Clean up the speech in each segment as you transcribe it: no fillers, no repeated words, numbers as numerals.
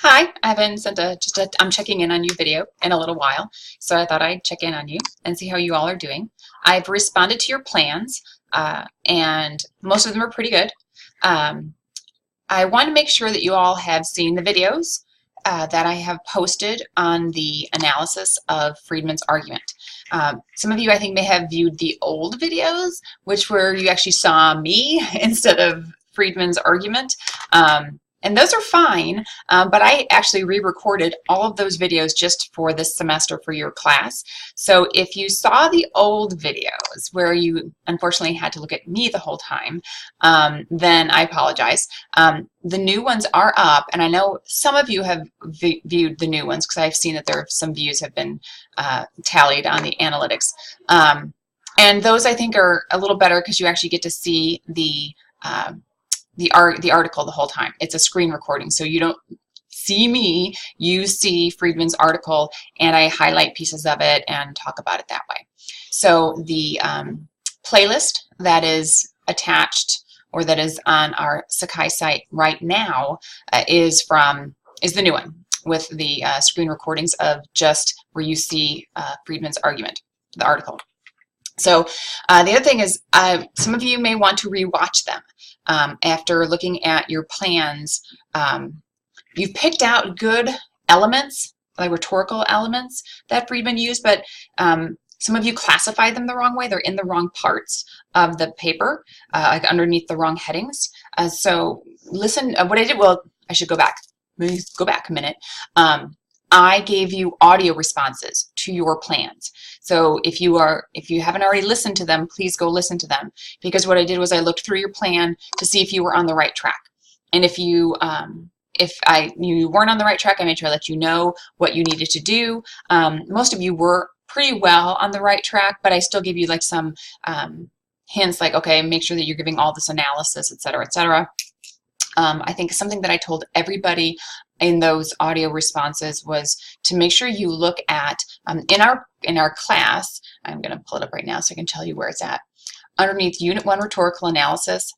Hi, I haven't sent I'm checking in on you video in a little while, so I thought I'd check in on you and see how you all are doing. I've responded to your plans, and most of them are pretty good. Um, I want to make sure that you all have seen the videos that I have posted on the analysis of Friedman's argument. Some of you, I think, may have viewed the old videos, which where you actually saw me instead of Friedman's argument. And those are fine, but I actually re-recorded all of those videos just for this semester for your class. So if you saw the old videos where you unfortunately had to look at me the whole time, then I apologize. The new ones are up, and I know some of you have viewed the new ones because I've seen that there are some views have been tallied on the analytics. And those I think are a little better because you actually get to see the article the whole time. It's a screen recording, so you don't see me, you see Friedman's article, and I highlight pieces of it and talk about it that way. So the playlist that is attached or that is on our Sakai site right now is the new one with the screen recordings of just where you see Friedman's argument, the article. So the other thing is some of you may want to rewatch them. After looking at your plans, you've picked out good elements, like rhetorical elements that Friedman used, but some of you classified them the wrong way. They're in the wrong parts of the paper, like underneath the wrong headings. So listen, what I did, well, I should go back. Maybe go back a minute. I gave you audio responses to your plans. So if you haven't already listened to them, please go listen to them, because what I did was I looked through your plan to see if you were on the right track. And if you weren't on the right track, I made sure I let you know what you needed to do. Most of you were pretty well on the right track, but I still give you like some hints, like, okay, make sure that you're giving all this analysis, et cetera, et cetera. I think something that I told everybody in those audio responses was to make sure you look at, in our class, I'm going to pull it up right now so I can tell you where it's at, underneath Unit 1 Rhetorical Analysis,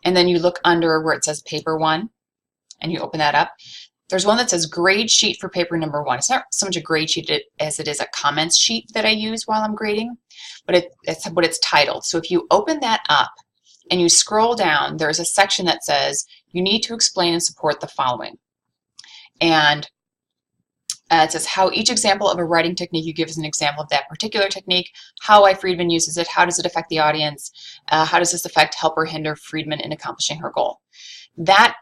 and then you look under where it says Paper 1, and you open that up. There's one that says Grade Sheet for Paper Number 1. It's not so much a grade sheet as it is a comments sheet that I use while I'm grading, but it's what it's titled. So if you open that up, and you scroll down, there's a section that says, you need to explain and support the following. And it says how each example of a writing technique you give is an example of that particular technique, how why Friedman uses it, how does it affect the audience, how does this affect, help, or hinder Friedman in accomplishing her goal. That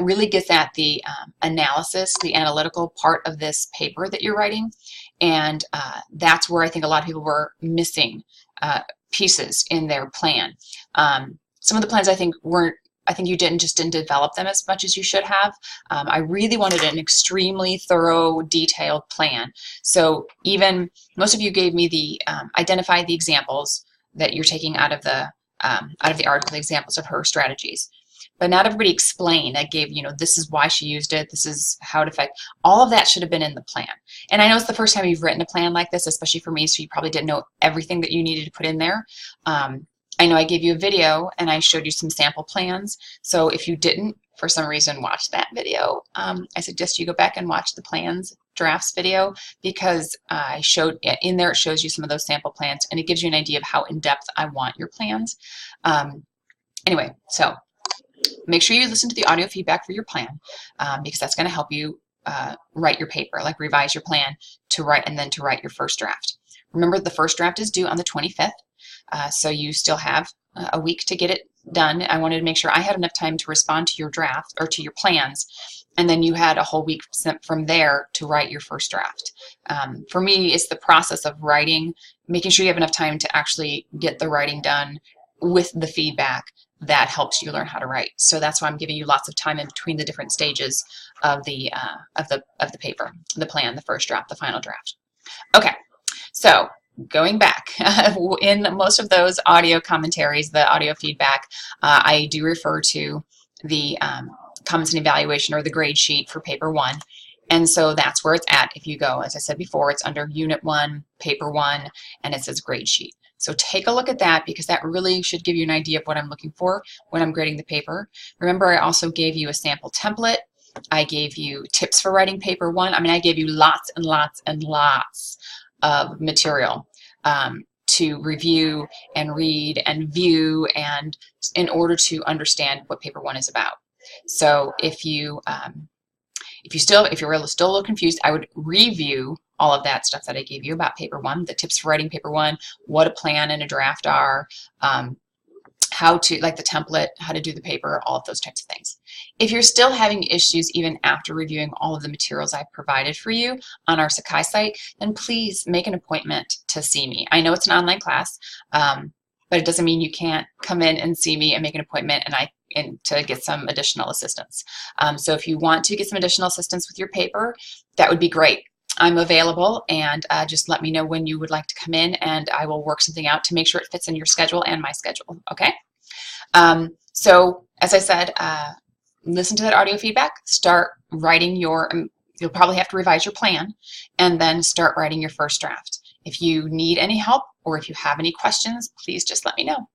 really gets at the analysis, the analytical part of this paper that you're writing. And that's where I think a lot of people were missing pieces in their plan. Some of the plans I think you didn't develop them as much as you should have. I really wanted an extremely thorough, detailed plan. So even most of you gave me the identify the examples that you're taking out of the article, the examples of her strategies. But not everybody explained. I gave, this is why she used it, this is how it affects. All of that should have been in the plan. And I know it's the first time you've written a plan like this, especially for me, so you probably didn't know everything that you needed to put in there. I know I gave you a video and I showed you some sample plans. So if you didn't, for some reason, watch that video, I suggest you go back and watch the plans drafts video, because I showed in there, it shows you some of those sample plans and it gives you an idea of how in-depth I want your plans. Anyway, so make sure you listen to the audio feedback for your plan, because that's going to help you write your paper, like revise your plan to write, and then to write your first draft. Remember, the first draft is due on the 25th, so you still have a week to get it done. I wanted to make sure I had enough time to respond to your draft or to your plans, and then you had a whole week from there to write your first draft. For me, it's the process of writing, making sure you have enough time to actually get the writing done with the feedback that helps you learn how to write. So that's why I'm giving you lots of time in between the different stages of the paper, the plan, the first draft, the final draft. Okay, so going back, in most of those audio commentaries, the audio feedback, I do refer to the comments and evaluation, or the grade sheet for paper 1. And so that's where it's at. If you go, as I said before, it's under Unit 1, Paper 1, and it says grade sheet. So take a look at that, because that really should give you an idea of what I'm looking for when I'm grading the paper. Remember, I also gave you a sample template I gave you tips for writing paper one. I mean, I gave you lots and lots and lots of material to review and read and view, and in order to understand what paper one is about. So if you're still a little confused, I would review all of that stuff that I gave you about paper one, the tips for writing paper one, what a plan and a draft are, how to, like the template, how to do the paper, all of those types of things. If you're still having issues even after reviewing all of the materials I've provided for you on our Sakai site, then please make an appointment to see me. I know it's an online class, but it doesn't mean you can't come in and see me and make an appointment and to get some additional assistance. So if you want to get some additional assistance with your paper, that would be great. I'm available, and just let me know when you would like to come in, and I will work something out to make sure it fits in your schedule and my schedule, okay? So as I said, listen to that audio feedback, start writing your, you'll probably have to revise your plan, and then start writing your first draft. If you need any help or if you have any questions, please just let me know.